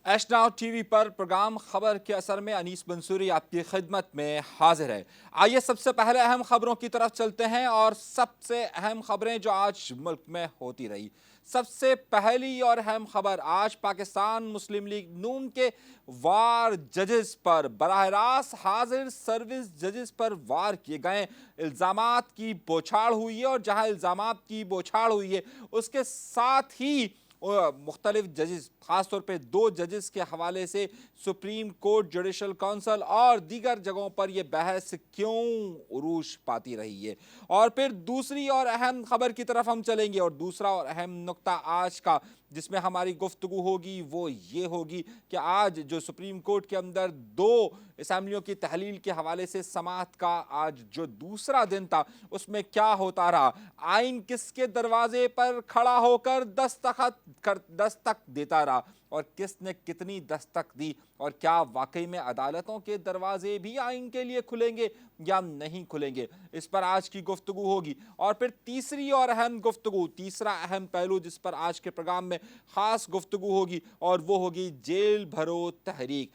एश now TV पर programme खबर के असर में अनीस मंसूरी आपकी खिदमत में हाजिर है। आइए सबसे पहले अहम खबरों की तरफ चलते हैं और सबसे अहम खबरें जो आज मुल्क में होती रही। सबसे पहली और अहम खबर आज पाकिस्तान मुस्लिम लीग नून के वार जजेस पर बराह रास्त हाजिर सर्विस जजेस पर वार किए गए इल्ज़ामात की बौछार हुई है और जहां इल्ज़ामात की बौछार हुई है उसके साथ ही मुख्तलिफ जजेस खासतौर पे 2 जजेस के हवाले से सुप्रीम कोर्ट जुडिशल काउंसिल और दीगर जगहों पर यह बहस क्यों उरूज पाती रही है। और फिर दूसरी और अहम खबर की तरफ हम चलेंगे और दूसरा और अहम नुक्ता आज का जिसमें हमारी गुफ्तगू होगी वो ये होगी कि आज जो सुप्रीम कोर्ट के अंदर 2 असेंबलियों की तहलील के हवाले से समाअत का आज जो दूसरा दिन था उसमें क्या होता रहा, आइन किसके दरवाजे पर खड़ा होकर दस्तक देता रहा और किसने कितनी दस्तक दी और क्या वाकई में अदालतों के दरवाजे भी आइन के लिए खुलेंगे या नहीं खुलेंगे, इस पर आज की गुफ्तगू होगी। और फिर तीसरी और अहम गुफ्तगू, तीसरा अहम पहलू जिस पर आज के प्रोग्राम में खास गुफ्तगू होगी और वो होगी जेल भरो तहरीक।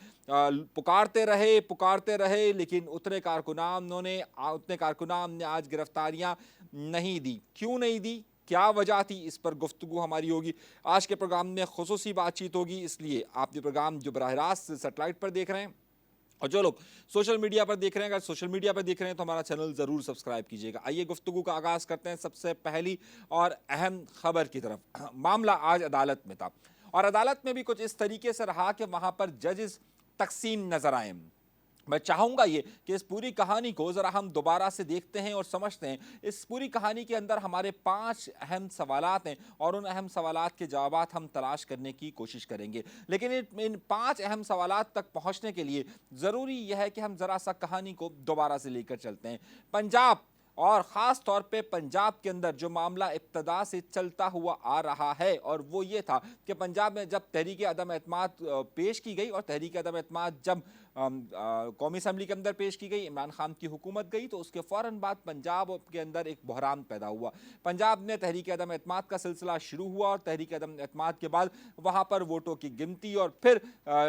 पुकारते रहे लेकिन उतने कारकुनान ने आज गिरफ्तारियां नहीं दी। क्यों नहीं दी, क्या वजह थी, इस पर गुफ्तगू हमारी होगी। आज के प्रोग्राम में खुसूसी बातचीत होगी, इसलिए आप ये प्रोग्राम जो बराह रास्त सेटेलाइट पर देख रहे हैं और जो लोग सोशल मीडिया पर देख रहे हैं, अगर सोशल मीडिया पर देख रहे हैं तो हमारा चैनल ज़रूर सब्सक्राइब कीजिएगा। आइए गुफ्तगू का आगाज़ करते हैं सबसे पहली और अहम खबर की तरफ। मामला आज अदालत में था और अदालत में भी कुछ इस तरीके से रहा कि वहाँ पर जजेस तकसीम नज़र आए। मैं चाहूँगा ये कि इस पूरी कहानी को ज़रा हम दोबारा से देखते हैं और समझते हैं। इस पूरी कहानी के अंदर हमारे 5 अहम सवालात हैं और उन अहम सवालात के जवाबात हम तलाश करने की कोशिश करेंगे। लेकिन इन 5 अहम सवालात तक पहुँचने के लिए ज़रूरी यह है कि हम ज़रा सा कहानी को दोबारा से लेकर चलते हैं। पंजाब और ख़ास तौर पे पंजाब के अंदर जो मामला इब्तदा से चलता हुआ आ रहा है और वो ये था कि पंजाब में जब तहरीक अदम एतमाद पेश की गई और तहरीक अदम एतमाद जब कौमी असम्बली के अंदर पेश की गई, इमरान खान की हुकूमत गई, तो उसके फ़ौरन बाद पंजाब के अंदर एक बहरान पैदा हुआ। पंजाब में तहरीक अदम एतमाद का सिलसिला शुरू हुआ और तहरीक अदम एतमाद के बाद वहाँ पर वोटों की गिनती और फिर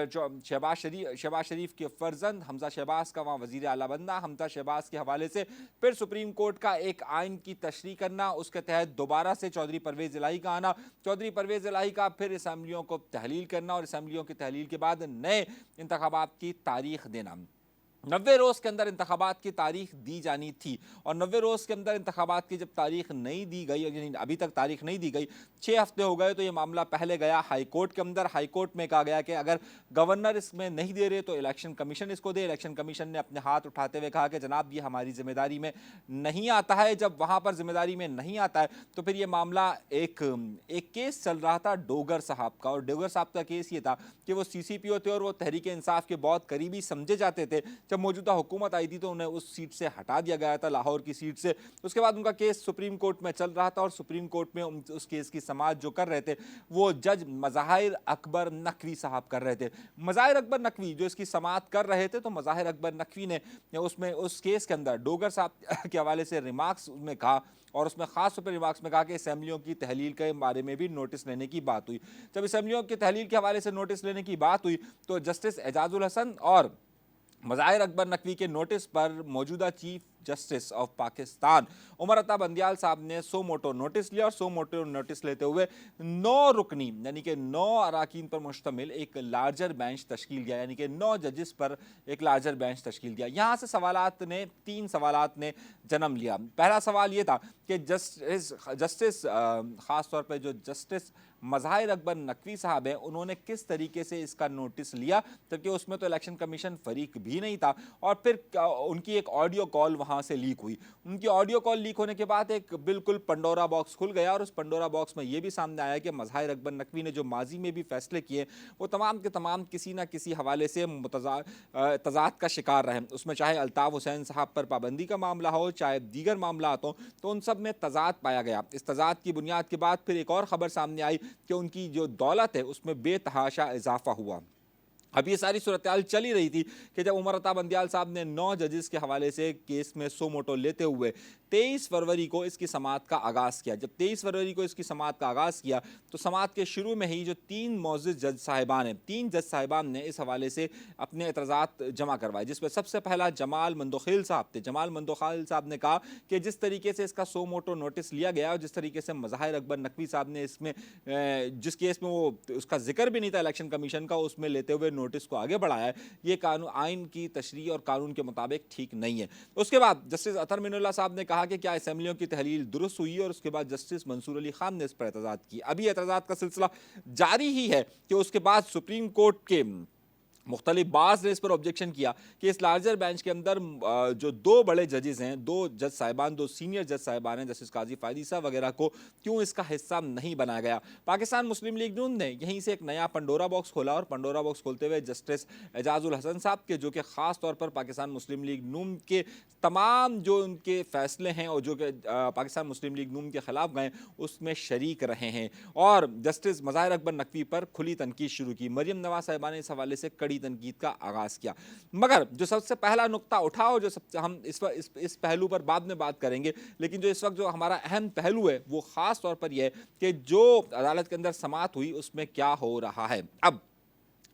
जो शहबाज शरीफ के फर्जंद हमजा शहबाज का वहाँ वज़ीर आला बनना, हमजा शहबाज के हवाले से फिर सुप्रीम कोर्ट का एक आइन की तशरीह करना, उसके तहत दोबारा से चौधरी परवेज़ इलाही का आना, चौधरी परवेज़ इलाही का फिर असम्बलियों को तहलील करना और असम्बलियों की तहलील के बाद नए इंतखाबात की तारीख देना। 90 रोज़ के अंदर इंतखाबात की तारीख दी जानी थी और 90 रोज़ के अंदर इंतखाबात की जब तारीख नहीं दी गई, यानी अभी तक तारीख नहीं दी गई, 6 हफ्ते हो गए, तो ये मामला पहले गया हाई कोर्ट के अंदर। हाई कोर्ट में कहा गया कि अगर गवर्नर इसमें नहीं दे रहे तो इलेक्शन कमीशन इसको दे। इलेक्शन कमीशन ने अपने हाथ उठाते हुए कहा कि जनाब ये हमारी जिम्मेदारी में नहीं आता है। जब वहाँ पर जिम्मेदारी में नहीं आता है तो फिर ये मामला एक केस चल रहा था डोगर साहब का, और डोगर साहब का केस ये था कि वो CCPO थे और वो तहरीक इंसाफ के बहुत करीबी समझे जाते थे। जब मौजूदा हुकूमत आई थी तो उन्हें उस सीट से हटा दिया गया था, लाहौर की सीट से। उसके बाद उनका केस सुप्रीम कोर्ट में चल रहा था और सुप्रीम कोर्ट में उस केस की समाअत जो कर रहे थे वो जज मज़ाहिर अकबर नकवी साहब कर रहे थे। मज़ाहिर अकबर नकवी जो इसकी समाअत कर रहे थे, तो मज़ाहिर अकबर नकवी ने उसमें उस केस के अंदर डोगर साहब के हवाले से रिमार्क्स उसमें कहा और उसमें खास तौर पर रिमार्क्स में कहा कि असेंबलियों की तहलील के बारे में भी नोटिस लेने की बात हुई। जब असेंबलियों की तहलील के हवाले से नोटिस लेने की बात हुई तो जस्टिस एजाजुल हसन और मज़ाहिर अकबर नकवी के नोटिस पर मौजूदा chief justice of Pakistan Umar Ata Bandial साहब ने सो मोटो नोटिस लिया और सो मोटो नोटिस लेते हुए 9 रुकनी यानी कि 9 अराकीन पर मुश्तमिल एक लार्जर बेंच तश्कील किया, यानी कि 9 जजेस पर एक लार्जर बेंच तश्कील किया। यहाँ से तीन सवालात ने जन्म लिया। पहला सवाल ये था कि जस्टिस ख़ास तौर पर जो जस्टिस मज़ाहिर अकबर नकवी साहब हैं उन्होंने किस तरीके से इसका नोटिस लिया, जबकि उसमें तो इलेक्शन कमीशन फरीक भी नहीं था। और फिर उनकी एक ऑडियो कॉल वहाँ से लीक हुई। उनकी ऑडियो कॉल लीक होने के बाद एक बिल्कुल पंडोरा बॉक्स खुल गया और उस पंडोरा बॉक्स में ये भी सामने आया कि मज़ाहिर अकबर नकवी ने जो माजी में भी फैसले किए वो तमाम के तमाम किसी ना किसी हवाले से तज़ाद का शिकार रहे। उसमें चाहे अल्ताफ़ हुसैन साहब पर पाबंदी का मामला हो, चाहे दीगर मामला हो, तो उन सब में तज़ाद पाया गया। इस तज़ाद की बुनियाद के बाद फिर एक और ख़बर सामने आई कि उनकी जो दौलत है उसमें बेतहाशा इजाफा हुआ। अब ये सारी सूरत-ए-हाल चल ही रही थी कि जब उमर अता बंदियाल साहब ने 9 जजेस के हवाले से केस में सो मोटो लेते हुए 23 फरवरी को इसकी समाअत का आगाज़ किया। जब 23 फरवरी को इसकी समाअत का आगाज़ किया तो समाअत के शुरू में ही जो 3 मोअज़्ज़िज़ जज साहिबान हैं, 3 जज साहिबान ने इस हवाले से अपने एतराज़ात जमा करवाए, जिसमें सबसे पहला जमाल मंदोखिल साहब थे। जमाल मंदोखिल साहब ने कहा कि जिस तरीके से इसका सो मोटो नोटिस लिया गया और जिस तरीके से मज़ाहिर अकबर नकवी साहब ने इसमें जिस केस में वो उसका जिक्र भी नहीं था इलेक्शन कमीशन का, उसमें लेते हुए नोटिस को आगे बढ़ाया है, ये कानून आइन की तशरीह और कानून के मुताबिक ठीक नहीं है। उसके बाद जस्टिस अतर मिनुल्लाह साहब ने कहा कि क्या असेंबलियों की तहलील दुरुस्त हुई है, और उसके बाद जस्टिस मंसूर अली खान ने इस पर एतराज़ात की। अभी एतराज़ात का सिलसिला जारी ही है कि उसके बाद सुप्रीम कोर्ट के मुख्तलिफ बाज़ ने इस पर ऑब्जेक्शन किया कि इस लार्जर बेंच के अंदर जो 2 बड़े जजेस हैं, 2 जज साहिबान, 2 सीनियर जज साहिबान हैं, जस्टिस काजी फायदी साहब वगैरह को क्यों इसका हिस्सा नहीं बनाया गया। पाकिस्तान मुस्लिम लीग नून ने यहीं से एक नया पंडोरा बॉक्स खोला, और पंडोरा बॉक्स खोलते हुए जस्टिस एजाजुल हसन साहब के, जो कि ख़ास तौर पर पाकिस्तान मुस्लिम लीग नून के तमाम जो उनके फ़ैसले हैं और जो कि पाकिस्तान मुस्लिम लीग नून के ख़िलाफ़ गए, उसमें शरीक रहे हैं, और जस्टिस मज़ाहिर अकबर नकवी पर खुली तनकीद शुरू की। मरियम नवाज़ साहिबा ने इस हवाले से कड़ी तनकीद का आगाज़ किया। मगर जो सबसे पहला नुक्ता उठा, और जो सबसे हम इस पहलू पर बाद में बात करेंगे, लेकिन जो इस वक्त जो हमारा अहम पहलू है वो ख़ास तौर पर यह है कि जो अदालत के अंदर समाअत हुई उसमें क्या हो रहा है। अब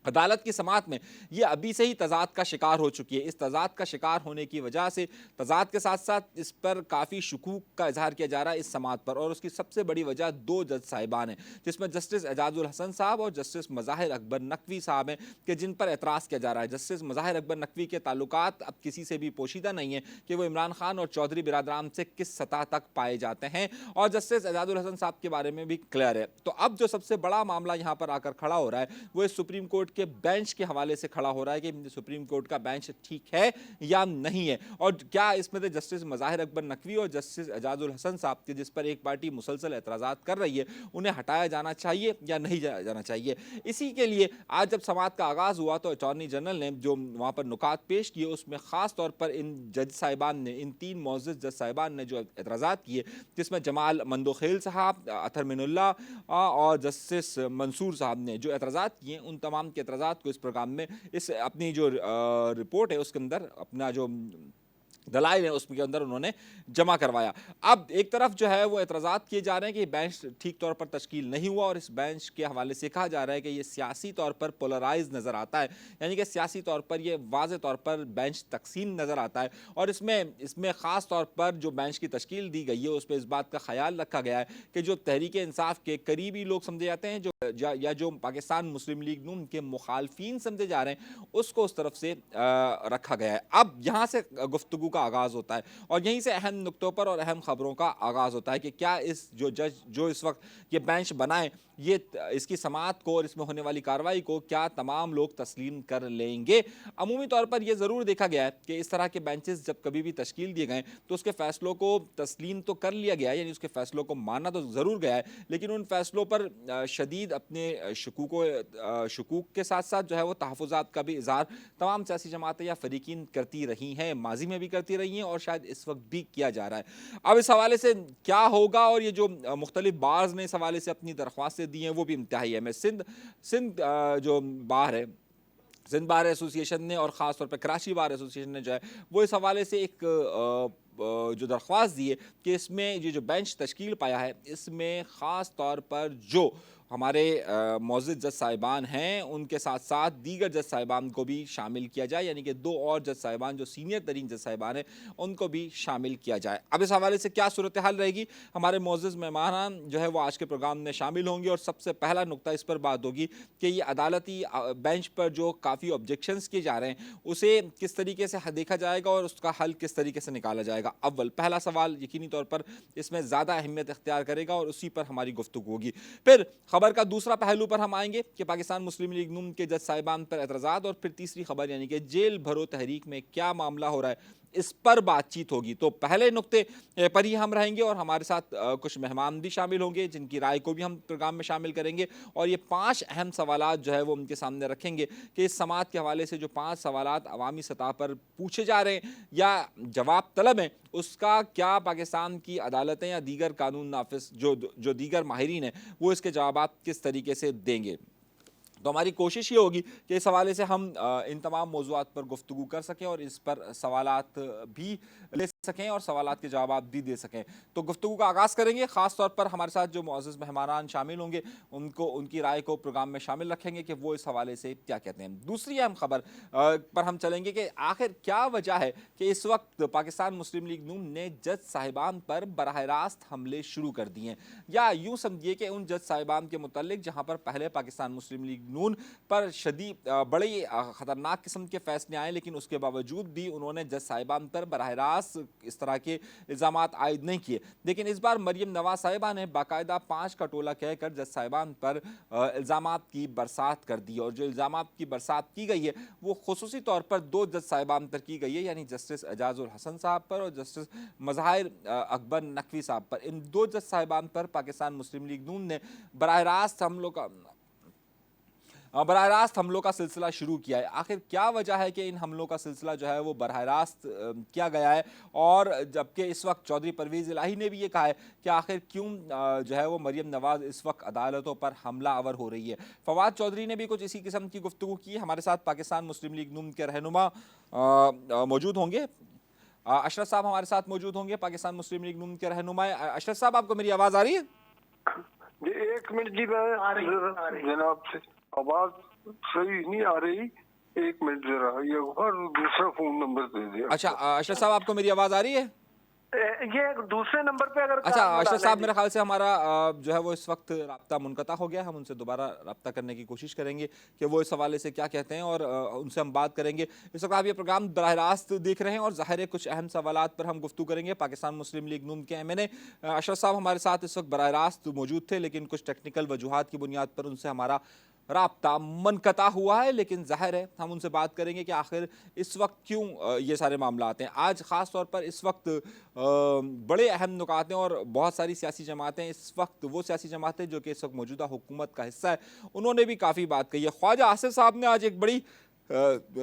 अदालत की समाअत में ये अभी से ही तज़ाद का शिकार हो चुकी है। इस तज़ाद का शिकार होने की वजह से तज़ाद के साथ साथ इस पर काफ़ी शुकूक का इजहार किया जा रहा है इस समाअत पर, और उसकी सबसे बड़ी वजह 2 जज साहिबान हैं, जिसमें जस्टिस एजाजुल हसन साहब और जस्टिस मज़ाहिर अकबर नकवी साहब हैं, कि जिन पर एतराज़ किया जा रहा है। जस्टिस मज़ाहिर अकबर नकवी के ताल्लुकात अब किसी से भी पोशीदा नहीं है कि वो इमरान खान और चौधरी बिरादरान से किस सतह तक पाए जाते हैं, और जस्टिस एजाजुल हसन साहब के बारे में भी क्लियर है। तो अब जो सबसे बड़ा मामला यहाँ पर आकर खड़ा हो रहा है वो इस सुप्रीम कोर्ट के बेंच के हवाले से खड़ा हो रहा है कि सुप्रीम कोर्ट का बेंच ठीक है या नहीं है, और क्या इसमें से जस्टिस मज़ाहिर अकबर नकवी और जस्टिस एजाजुल हसन साहब के, जिस पर एक पार्टी मुसलसल एतराज़ात कर रही है, उन्हें हटाया जाना चाहिए या नहीं जाना चाहिए। इसी के लिए आज जब समाअत का आगाज़ हुआ तो अटॉर्नी जनरल ने जो वहाँ पर नुकात पेश किए, उसमें ख़ास तौर पर इन जज साहिबान ने, इन 3 मुअज़्ज़िज़ जज साहिबान ने जो एतराज़ात किए, जिसमें जमाल मंदोखिल साहब, अतर मिनुल्लाह और जस्टिस मंसूर साहब ने जो एतराज़ात किए, उन तमाम के एतराज़ात को इस प्रोग्राम में, इस अपनी जो रिपोर्ट है उसके अंदर अपना जो दलाइल है उसके अंदर उन्होंने जमा करवाया। अब एक तरफ जो है वो एतराज़ात किए जा रहे हैं कि बेंच ठीक तौर पर तश्कील नहीं हुआ, और इस बेंच के हवाले से कहा जा रहा है कि ये सियासी तौर पर पोलराइज नज़र आता है, यानी कि सियासी तौर पर ये वाज़े तौर पर बेंच तकसीम नज़र आता है, और इसमें ख़ास तौर पर जो बेंच की तश्कील दी गई है उसमें इस बात का ख्याल रखा गया है कि जो तहरीक इंसाफ के करीबी लोग समझे जाते हैं, या जो पाकिस्तान मुस्लिम लीग नून के मुखालफीन समझे जा रहे हैं, उसको उस तरफ से रखा गया है। अब यहाँ से गुफ्तगू का आगाज़ होता है, और यहीं से अहम नुक्तों पर और अहम खबरों का आगाज़ होता है कि क्या इस जो जज जो इस वक्त ये बेंच बनाए, ये इसकी समाअत को और इसमें होने वाली कार्रवाई को क्या तमाम लोग तस्लीम कर लेंगे। अमूमी तौर पर यह ज़रूर देखा गया है कि इस तरह के बेंचेस जब कभी भी तश्कील दिए गए तो उसके फ़ैसलों को तस्लीम तो कर लिया गया है, यानी उसके फ़ैसलों को माना तो ज़रूर गया है, लेकिन उन फ़ैसलों पर शदीद अपने शकूक के साथ साथ जो है वो तहफ़्फ़ुज़ात का भी इज़हार तमाम सियासी जमातें या फ़रीक़ीन करती रही हैं, माजी में भी करती रही हैं, और शायद इस वक्त भी किया जा रहा है। अब इस हवाले से क्या होगा, और ये जो मुख्तलिफ बार्स ने इस हवाले से अपनी दरख्वास्तें दी हैं वो भी इंतहाई है। मैं सिंध जो बार है, सिंध बार एसोसिएशन ने और ख़ास तौर पर कराची बार एसोसिएशन ने जो है वो इस हवाले से एक जो दरख्वास्त दी है कि इसमें ये जो बेंच तश्कील पाया है, इसमें ख़ास तौर पर जो हमारे मुअज़्ज़िज़ जज साहिबान हैं उनके साथ साथ दीगर जज साहिबान को भी शामिल किया जाए, यानी कि 2 और जज साहिबान जो सीनियर तरीन जज साहिबान हैं उनको भी शामिल किया जाए। अब इस हवाले से क्या सूरत हाल रहेगी, हमारे मुअज़्ज़िज़ मेहमान जो है वो आज के प्रोग्राम में शामिल होंगे, और सबसे पहला नुक्ता इस पर बात होगी कि ये अदालती बेंच पर जो काफ़ी ऑब्जेक्शंस किए जा रहे हैं उसे किस तरीके से देखा जाएगा और उसका हल किस तरीके से निकाला जाएगा। अव्वल पहला सवाल यकीनी तौर पर इसमें ज़्यादा अहमियत इख्तियार करेगा और उसी पर हमारी गुफ्तगू होगी। फिर खबर का दूसरा पहलू पर हम आएंगे कि पाकिस्तान मुस्लिम लीग नून के जज साहिबान पर एतराज़ात, और फिर तीसरी खबर यानी कि जेल भरो तहरीक में क्या मामला हो रहा है, इस पर बातचीत होगी। तो पहले नुक्ते पर ही हम रहेंगे, और हमारे साथ कुछ मेहमान भी शामिल होंगे जिनकी राय को भी हम प्रोग्राम में शामिल करेंगे, और ये 5 अहम सवालात जो है वो उनके सामने रखेंगे कि इस समाअत के हवाले से जो 5 सवालात अवामी सतह पर पूछे जा रहे हैं या जवाब तलब हैं, उसका क्या पाकिस्तान की अदालतें या दीगर कानून नाफिज जो दीगर माहिरीन हैं वो इसके जवाब किस तरीके से देंगे। تو ہماری کوشش یہ ہوگی کہ اس حوالے سے ہم ان تمام موضوعات پر گفتگو کر سکیں اور اس پر سوالات بھی لے سکیں اور سوالات کے جوابات بھی دے سکیں. تو گفتگو کا آغاز کریں گے. خاص طور پر ہمارے ساتھ جو معزز مہمانان شامل ہوں گے ان کی رائے کو پروگرام میں شامل رکھیں گے کہ وہ اس حوالے سے کیا کہتے ہیں. دوسری اہم خبر پر ہم چلیں گے کہ آخر کیا وجہ ہے کہ اس وقت پاکستان مسلم لیگ نون نے جج صاحبان پر براہ راست حملے شروع کر دیے ہیں, یا یوں سمجھیے کہ ان جج صاحبان کے متعلق جہاں پر پہلے پاکستان مسلم لیگ نون پر شدید بڑے خطرناک قسم کے فیصلے آئے, لیکن اس کے باوجود بھی انہوں نے جج صاحبان پر براہ راست اس طرح کے الزامات عائد نہیں کیے. لیکن اس بار مریم نواز صاحبہ نے باقاعدہ 5 کا ٹولہ کہہ کر جج صاحبان پر الزامات کی برسات کر دی, اور جو الزامات کی برسات کی گئی ہے وہ خصوصی طور پر 2 جج صاحبان پر کی گئی ہے, یعنی جسٹس اعجاز الحسن صاحب پر اور جسٹس مظاہر اکبر نقوی صاحب پر. ان 2 جج صاحبان پر پاکستان مسلم لیگ نون نے براہ راست حملوں کا سلسلہ شروع کیا ہے. آخر کیا وجہ ہے کہ ان حملوں کا سلسلہ جو ہے وہ براہ راست کیا گیا ہے, اور جبکہ اس وقت چودھری پرویز الہی نے بھی یہ کہا ہے کہ آخر کیوں جو ہے وہ مریم نواز اس وقت عدالتوں پر حملہ آور ہو رہی ہے. فواد چودھری نے بھی کچھ اسی قسم کی گفتگو کی. ہمارے ساتھ پاکستان مسلم لیگ نون کے رہنما موجود ہوں گے. اشرف صاحب ہمارے ساتھ موجود ہوں گے, پاکستان مسلم لیگ نون کے رہنما. اشرف صاحب, آپ کو میری آواز آ رہی ہے؟ جی ایک منٹ جی, میں جناب سے آواز صحیح نہیں آ رہی, ایک منٹ ذرا, یہ اور دوسرا فون نمبر دے دیا. اچھا اشرف صاحب, آپ کو میری آواز آ رہی ہے؟ یہ دوسرے نمبر پہ اگر اچھا اشرف صاحب, میرے خیال سے ہمارا جو ہے وہ اس وقت رابطہ منقطع ہو گیا. ہم ان سے دوبارہ رابطہ کرنے کی کوشش کریں گے کہ وہ اس حوالے سے کیا کہتے ہیں, اور ان سے ہم بات کریں گے. اس وقت آپ یہ پروگرام براہ راست دیکھ رہے ہیں اور ظاہر ہے کچھ اہم سوالات پر ہم گفتگو کریں گے. پاکستان مسلم لیگ نون کے ایم این اے اشرف صاحب ہمارے ساتھ اس وقت براہ راست موجود تھے, لیکن کچھ ٹیکنیکل وجوہات کی بنیاد پر ان سے ہمارا رابطہ منقطع ہوا ہے. لیکن ظاہر ہے ہم ان سے بات کریں گے کہ آخر اس وقت کیوں یہ سارے معاملات ہیں. آج خاص طور پر اس وقت بڑے اہم نکات ہیں, اور بہت ساری سیاسی جماعتیں اس وقت, وہ سیاسی جماعتیں جو کہ اس وقت موجودہ حکومت کا حصہ ہے, انہوں نے بھی کافی بات کہی ہے. خواجہ آصف صاحب نے آج ایک بڑی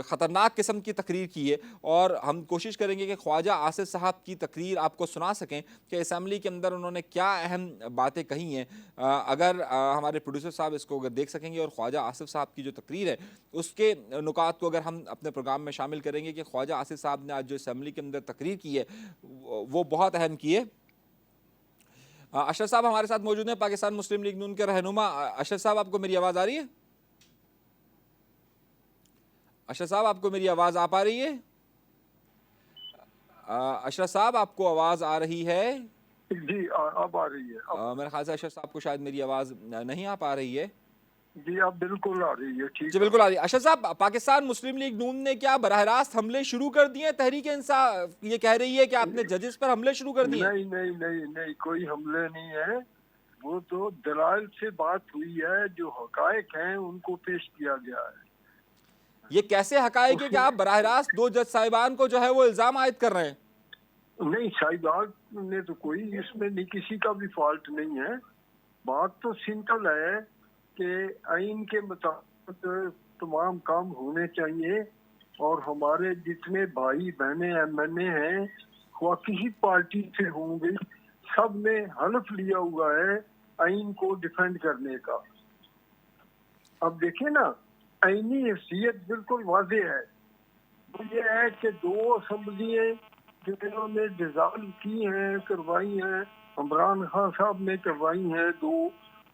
خطرناک قسم کی تقریر کی ہے, اور ہم کوشش کریں گے کہ خواجہ آصف صاحب کی تقریر آپ کو سنا سکیں کہ اسمبلی کے اندر انہوں نے کیا اہم باتیں کہی ہیں. اگر ہمارے پروڈیوسر صاحب اس کو اگر دیکھ سکیں گے, اور خواجہ آصف صاحب کی جو تقریر ہے اس کے نکات کو اگر ہم اپنے پروگرام میں شامل کریں گے کہ خواجہ آصف صاحب نے آج جو اسمبلی کے اندر تقریر کی ہے وہ بہت اہم کی ہے. اشرف صاحب ہمارے ساتھ موجود ہیں, پاکستان مسلم لیگ نون کے رہنما. اشرف صاحب, آپ کو میری آواز آ رہی ہے؟ اشرف صاحب, آپ کو میری آواز آ پا رہی ہے؟ اشرف صاحب, آپ کو آواز آ رہی ہے؟ جی اب آ رہی ہے. میرے خیال سے اشرف صاحب کو شاید میری آواز نہیں آ پا رہی ہے. جی اب بالکل آ رہی ہے, ٹھیک جی بالکل آ رہی ہے. اشرف صاحب, پاکستان مسلم لیگ نون نے کیا براہ راست حملے شروع کر دیے؟ تحریک انصاف یہ کہہ رہی ہے کہ آپ نے ججز پر حملے شروع کر دیے. نہیں نہیں نہیں نہیں, کوئی حملے نہیں ہے. وہ تو دلائل سے بات ہوئی ہے, جو حقائق ہیں ان کو پیش کیا گیا ہے. یہ کیسے حقائق ہے کہ آپ براہ راست 2 جج صاحبان کو جو ہے وہ الزام عائد کر رہے ہیں؟ نہیں, صاحبان نے تو کوئی اس میں نہیں, کسی کا بھی فالٹ نہیں ہے. بات تو سمپل ہے کہ آئین کے مطابق تمام کام ہونے چاہیے, اور ہمارے جتنے بھائی بہنیں ایم این اے ہیں خواہ کسی پارٹی سے ہوں گے, سب نے حلف لیا ہوا ہے آئین کو ڈیفینڈ کرنے کا. اب دیکھیں نا, آئینی حیثیت بالکل واضح ہے. وہ یہ ہے کہ 2 اسمبلیاں جو انہوں نے ڈیزالو کی ہیں, کروائی ہیں, عمران خان صاحب نے کروائی ہیں 2,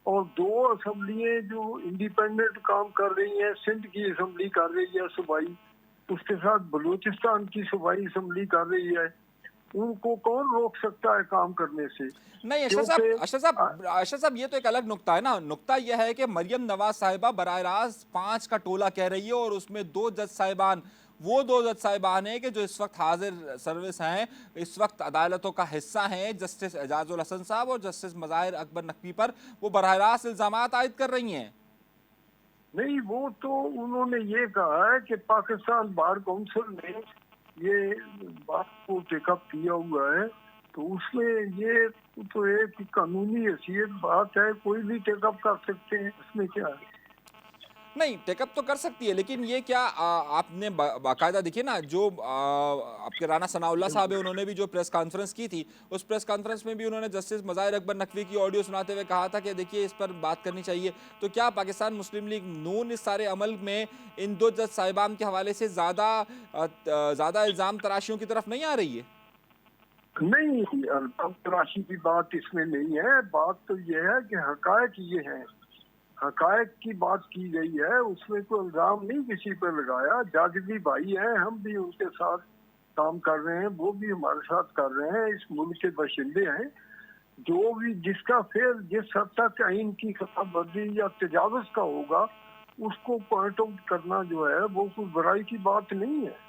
اور 2 اسمبلیاں جو انڈیپینڈنٹ کام کر رہی ہیں. سندھ کی اسمبلی کر رہی ہے صوبائی, اس کے ساتھ بلوچستان کی صوبائی اسمبلی کر رہی ہے. ان کو کون روک سکتا ہے کام کرنے سے؟ نہیں اشرف صاحب, یہ تو ایک الگ نقطہ ہے نا. نقطہ یہ ہے کہ مریم نواز صاحبہ براہ راست 5 کا ٹولہ کہہ رہی ہے, اور اس میں 2 جج صاحبان, وہ 2 جج صاحبان ہیں کہ جو اس وقت حاضر سروس ہیں, اس وقت عدالتوں کا حصہ ہیں, جسٹس اعجاز الحسن صاحب اور جسٹس مظاہر اکبر نقوی پر وہ براہ راست الزامات عائد کر رہی ہیں. نہیں, وہ تو انہوں نے یہ کہا ہے کہ پاکستان بار کونسل نے یہ بات کو ٹیک اپ کیا ہوا ہے, تو اس میں یہ تو ایک قانونی حیثیت بات ہے, کوئی بھی ٹیک اپ کر سکتے ہیں, اس میں کیا ہے. نہیں ٹیک اپ تو کر سکتی ہے، لیکن یہ کیا آپ نے باقاعدہ دیکھیے نا، جو آپ کے رانا ثناء اللہ صاحب ہیں، انہوں نے بھی جو پریس کانفرنس کی تھی، اس پریس کانفرنس میں بھی انہوں نے جسٹس مظاہر اکبر نقوی کی آڈیو سناتے ہوئے کہا تھا کہ دیکھیے اس پر بات کرنی چاہیے. تو کیا پاکستان مسلم لیگ نون اس سارے عمل میں ان دو جج صاحبان کے حوالے سے زیادہ الزام تراشیوں کی طرف نہیں آ رہی ہے؟ نہیں، الزام تراشی کی بات اس میں نہیں ہے. بات تو یہ ہے کہ حقائق یہ ہیں، حقائق کی بات کی گئی ہے، اس میں کوئی الزام نہیں کسی پہ لگایا. جج بھی بھائی ہیں، ہم بھی ان کے ساتھ کام کر رہے ہیں، وہ بھی ہمارے ساتھ کر رہے ہیں، اس ملک کے باشندے ہیں. جو بھی جس کا فعل جس حد تک آئین کی خلاف ورزی یا تجاوز کا ہوگا، اس کو پوائنٹ آؤٹ کرنا جو ہے وہ کوئی برائی کی بات نہیں ہے.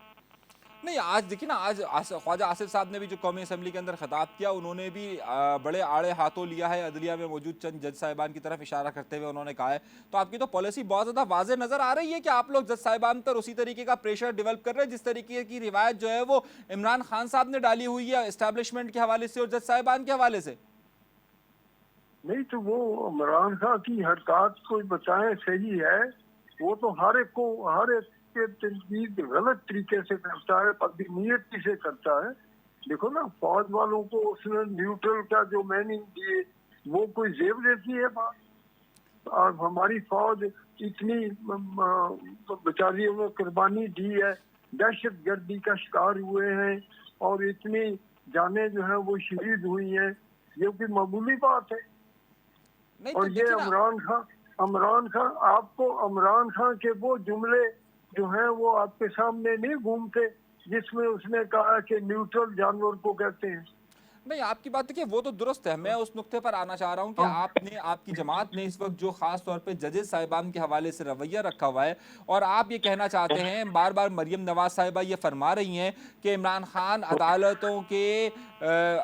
نہیں آج دیکھیں نا، آج خواجہ آصف صاحب نے بھی جو قومی اسمبلی کے اندر خطاب کیا، انہوں نے بھی بڑے آڑے ہاتھوں لیا ہے عدلیہ میں موجود چند جج صاحبان کی طرف اشارہ کرتے ہوئے انہوں نے کہا ہے. تو آپ کی تو پالیسی بہت زیادہ واضح نظر آ رہی ہے کہ آپ لوگ جج صاحبان پر اسی طریقے کا پریشر ڈیولپ کر رہے ہیں جس طریقے کی روایت جو ہے وہ عمران خان صاحب نے ڈالی ہوئی ہے اسٹیبلشمنٹ کے حوالے سے اور جج صاحبان کے حوالے سے. نہیں تو وہ عمران خان کی حرکات کو بتائیں صحیح ہے، وہ تو ہر ایک کے تنقید غلط طریقے سے کرتا ہے، بدنیتی سے کرتا ہے. دیکھو نا، فوج والوں کو اس نے نیوٹرل کا جو میننگ دیے، وہ کوئی زیب دیتی ہے بات؟ اور ہماری فوج اتنی بیچاریوں نے قربانی دی ہے، دہشت گردی کا شکار ہوئے ہیں اور اتنی جانیں جو ہیں وہ شہید ہوئی ہیں، یہ کوئی معمولی بات ہے؟ نہیں اور تو یہ دیکھیے نا، عمران خان آپ کو عمران خان کے وہ جملے جو ہیں وہ آپ کے سامنے نہیں گھومتے جس میں اس نے کہا کہ نیوٹرل جانور کو کہتے ہیں. نہیں آپ کی بات دیکھیے وہ تو درست ہے. میں اس نقطے پر آنا چاہ رہا ہوں کہ آپ کی جماعت نے اس وقت جو خاص طور پہ ججز صاحبان کے حوالے سے رویہ رکھا ہوا ہے، اور آپ یہ کہنا چاہتے ہیں، بار بار مریم نواز صاحبہ یہ فرما رہی ہیں کہ عمران خان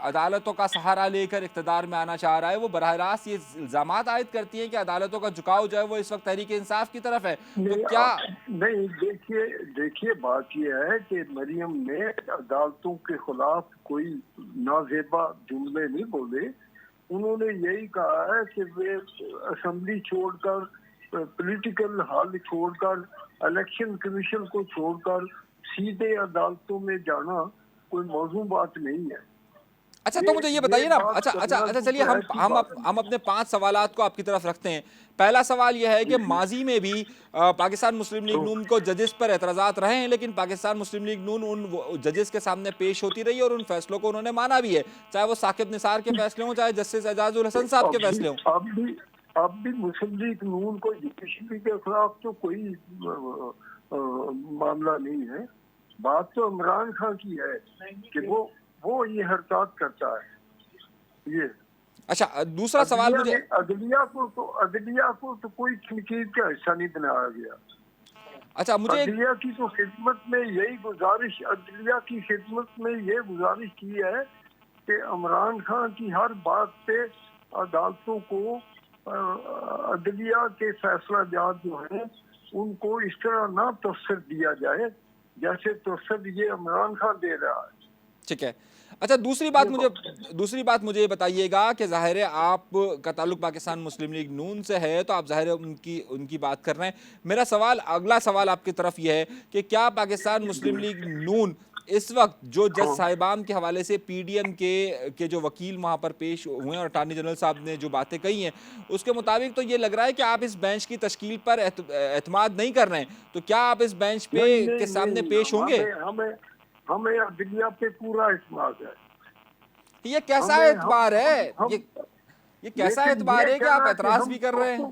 عدالتوں کا سہارا لے کر اقتدار میں آنا چاہ رہا ہے. وہ براہ راست یہ الزامات عائد کرتی ہیں کہ عدالتوں کا جھکاؤ جو ہے وہ اس وقت تحریک انصاف کی طرف ہے. تو کیا نہیں، دیکھیے بات یہ ہے کہ مریم نے عدالتوں کے خلاف کوئی نازیبا جملے نہیں بولے. انہوں نے یہی کہا ہے کہ وہ اسمبلی چھوڑ کر، پولیٹیکل ہال چھوڑ کر، الیکشن کمیشن کو چھوڑ کر سیدھے عدالتوں میں جانا کوئی موضوع بات نہیں ہے. اچھا تو مجھے یہ بتائیے نا، بات کرنا اچھا چلیے کوئی ایسی ہم بات نہیں. اپنے 5 سوالات کو آپ کی طرف رکھتے ہیں. پہلا سوال یہ ہے کہ ماضی میں بھی پاکستان مسلم لیگ نون کو ججز پر اعتراضات رہے ہیں، لیکن پاکستان مسلم لیگ نون ان ججز کے سامنے پیش ہوتی رہی اور ان فیصلوں کو انہوں نے مانا بھی ہے، چاہے وہ ثاقب نثار کے فیصلے ہوں، چاہے جسٹس اعجاز الحسن صاحب کے فیصلے ہوں. اب بھی مسلم لیگ نون کو جوڈیشری کے خلاف تو کوئی معاملہ نہیں ہے. بات تو عمران خان کی ہے کہ وہ یہ حرکات کرتا ہے. یہ اچھا دوسرا سوال مجھے، عدلیہ کو تو کوئی تنقید کا حصہ نہیں بنایا گیا. اچھا مجھے عدلیہ کی تو خدمت میں یہی گزارش، عدلیہ کی خدمت میں یہ گزارش کی ہے کہ عمران خان کی ہر بات پہ عدالتوں کو، عدلیہ کے فیصلہ جات جو ہیں ان کو اس طرح نہ توسر دیا جائے جیسے توسر یہ عمران خان دے رہا ہے. ٹھیک ہے. اچھا دوسری بات مجھے یہ بتائیے گا کہ ظاہر ہے آپ کا تعلق پاکستان مسلم لیگ نون سے ہے، تو آپ ظاہر ہے ان کی بات کر رہے ہیں. میرا اگلا سوال آپ کی طرف یہ ہے کہ کیا پاکستان مسلم لیگ نون اس وقت جو جج صاحبان کے حوالے سے پی ڈی ایم کے جو وکیل وہاں پر پیش ہوئے ہیں اور اٹارنی جنرل صاحب نے جو باتیں کہی ہیں اس کے مطابق تو یہ لگ رہا ہے کہ آپ اس بینچ کی تشکیل پر اعتماد نہیں کر رہے ہیں، تو کیا آپ اس بینچ پہ کے سامنے پیش ہوں گے؟ ہمیں عدلیہ پہ پورا اعتماد ہے. یہ کیسا اعتبار ہے؟ یہ کیسا لیکن اعتبار یہ ہے کہ آپ کہنا کہ اعتراض ہم بھی کر رہے ہیں؟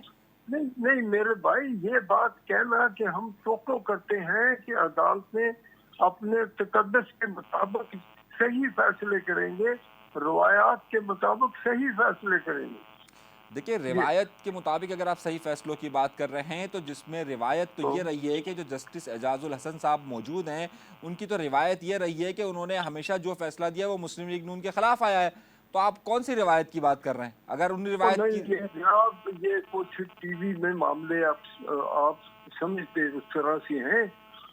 نہیں میرے بھائی، یہ بات کہنا کہ ہم توقع کرتے ہیں کہ عدالتیں اپنے تقدس کے مطابق صحیح فیصلے کریں گے، روایات کے مطابق صحیح فیصلے کریں گے. دیکھیں روایت کے مطابق اگر آپ صحیح فیصلوں کی بات کر رہے ہیں تو جس میں روایت تو یہ رہی ہے کہ جو جسٹس اعجاز الحسن صاحب موجود ہیں ان کی تو روایت یہ رہی ہے کہ انہوں نے ہمیشہ جو فیصلہ دیا وہ مسلم لیگ نون کے خلاف آیا ہے. تو آپ کون سی روایت کی بات کر رہے ہیں؟ اگر ان روایت کی یہ کچھ ٹی وی میں معاملے آپ سمجھتے اس طرح سے ہیں.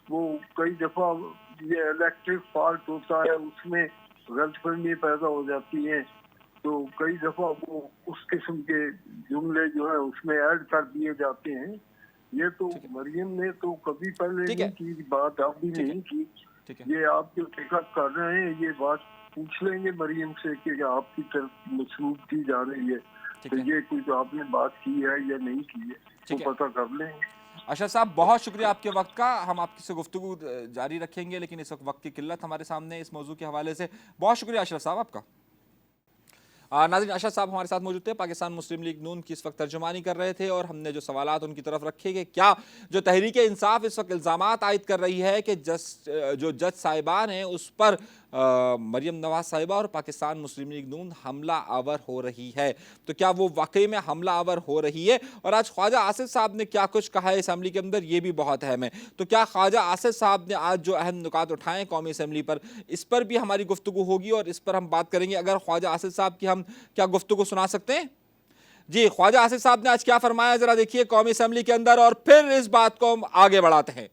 وہ کئی دفعہ یہ الیکٹرک فالٹ ہوتا ہے، اس میں غلط فہمی پیدا ہو جاتی ہیں، تو کئی دفعہ وہ اس قسم کے جملے جو ہیں اس میں ایڈ کر دیے جاتے ہیں. ये तो मरियम ने तो कभी पहले ठीक है। नहीं की बात, आप भी नहीं की। ठीक है। ये आप जो टिकट कर रहे हैं ये बात पूछ लेंगे मरियम से कि आपकी तरफ मसरूफ की जा रही है, तो ये कोई जो आपने बात की है या नहीं की है तो पता कर लेंगे। अशरफ साहब बहुत शुक्रिया आपके वक्त का, हम आपसे गुफ्तगू जारी रखेंगे, लेकिन इस वक्त की किल्लत हमारे सामने इस मौजू के हवाले से। बहुत शुक्रिया अशरफ साहब आपका। नाज़रीन, अशरफ साहब हमारे साथ मौजूद थे, पाकिस्तान मुस्लिम लीग नून की इस वक्त तर्जुमानी कर रहे थे, और हमने जो सवालात उनकी तरफ रखे कि क्या जो तहरीक इंसाफ इस वक्त इल्ज़ामात आयद कर रही है कि जो जज साहिबान हैं उस पर मरियम नवाज साहिबा और पाकिस्तान मुस्लिम लीग नून हमला आवर हो रही है, तो क्या वो वाकई में हमला आवर हो रही है? और आज ख्वाजा आसिफ साहब ने क्या कुछ कहा है असम्बली के अंदर, ये भी बहुत अहम है। तो क्या ख्वाजा आसिफ साहब ने आज जो अहम नुकात उठाए कौमी असम्बली पर, इस पर भी हमारी गुफ्तगू होगी और इस पर हम बात करेंगे। अगर ख्वाजा आसिफ साहब की हम क्या गुफ्तगू सुना सकते हैं? जी, ख्वाजा आसिफ साहब ने आज क्या फरमाया, जरा देखिए कौमी असम्बली के अंदर, और फिर इस बात को हम आगे बढ़ाते हैं।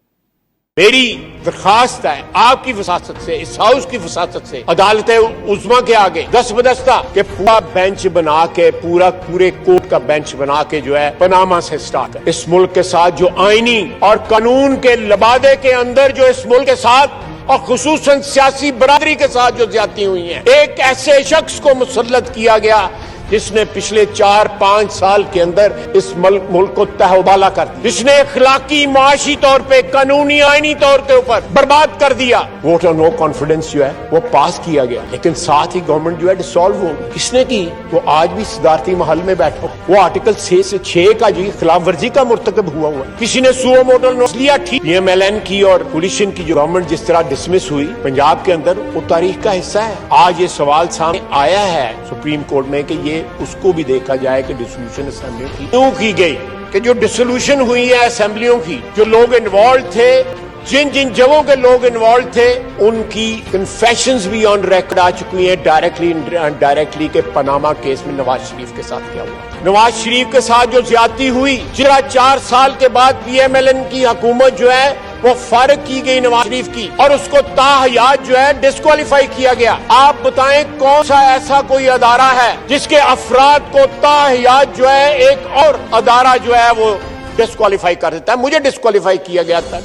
मेरी दरखास्त है आपकी वसासत से, इस हाउस की वसासत से, अदालत उज़्मा के आगे दस्तबदस्ता के पूरा बेंच बना के, पूरे कोर्ट का बेंच बना के जो है पनामा से स्टार्ट है। इस मुल्क के साथ जो आईनी और कानून के लबादे के अंदर जो इस मुल्क के साथ और खुसूसन सियासी बरादरी के साथ जो ज्यादती हुई है, एक ऐसे शख्स को मुसल्लत किया गया जिसने पिछले 4-5 साल के अंदर इस मुल्क को तहवाला कर दिया, जिसने इखलाकी माशी तौर पे, कानूनी आईनी तौर के ऊपर बर्बाद कर दिया। वोट ऑफ नो कॉन्फिडेंस जो है वो पास किया गया, लेकिन साथ ही गवर्नमेंट जो है डिसॉल्व हो गई। किसने की? वो आज भी सदारती महल में बैठा, वो आर्टिकल 6 से 6 का जी खिलाफ वर्जी का मुर्तकब हुआ हुआ। किसी ने सुओ मोटो नोट लिया, ठीक। PMLN की और कोलिशन की जो गवर्नमेंट जिस तरह डिसमिस हुई पंजाब के अंदर, वो तारीख का हिस्सा है। आज ये सवाल सामने आया है सुप्रीम कोर्ट में कि ये उसको भी देखा जाए कि डिसोल्यूशन असेंबलियों की क्यों की गई, कि जो डिसोल्यूशन हुई है असेंबलियों की, जो लोग इन्वॉल्व थे, जिन जिन जगहों के लोग इन्वॉल्व थे, उनकी कन्फेशंस भी ऑन रिकॉर्ड आ चुकी हैं, डायरेक्टली के पनामा केस में नवाज शरीफ के साथ क्या हुआ। नवाज शरीफ के साथ जो ज्यादती हुई, जरा 4 साल के बाद PMLN की हुकूमत जो है वो फारिग की गई नवाज शरीफ की, और उसको ताहयात जो है डिस्क्वालीफाई किया गया। आप बताएं कौन सा ऐसा कोई अदारा है जिसके अफराद को ताहयात जो है एक और अदारा जो है वो डिस्क्वालीफाई कर देता है? मुझे डिस्क्वालीफाई किया गया था।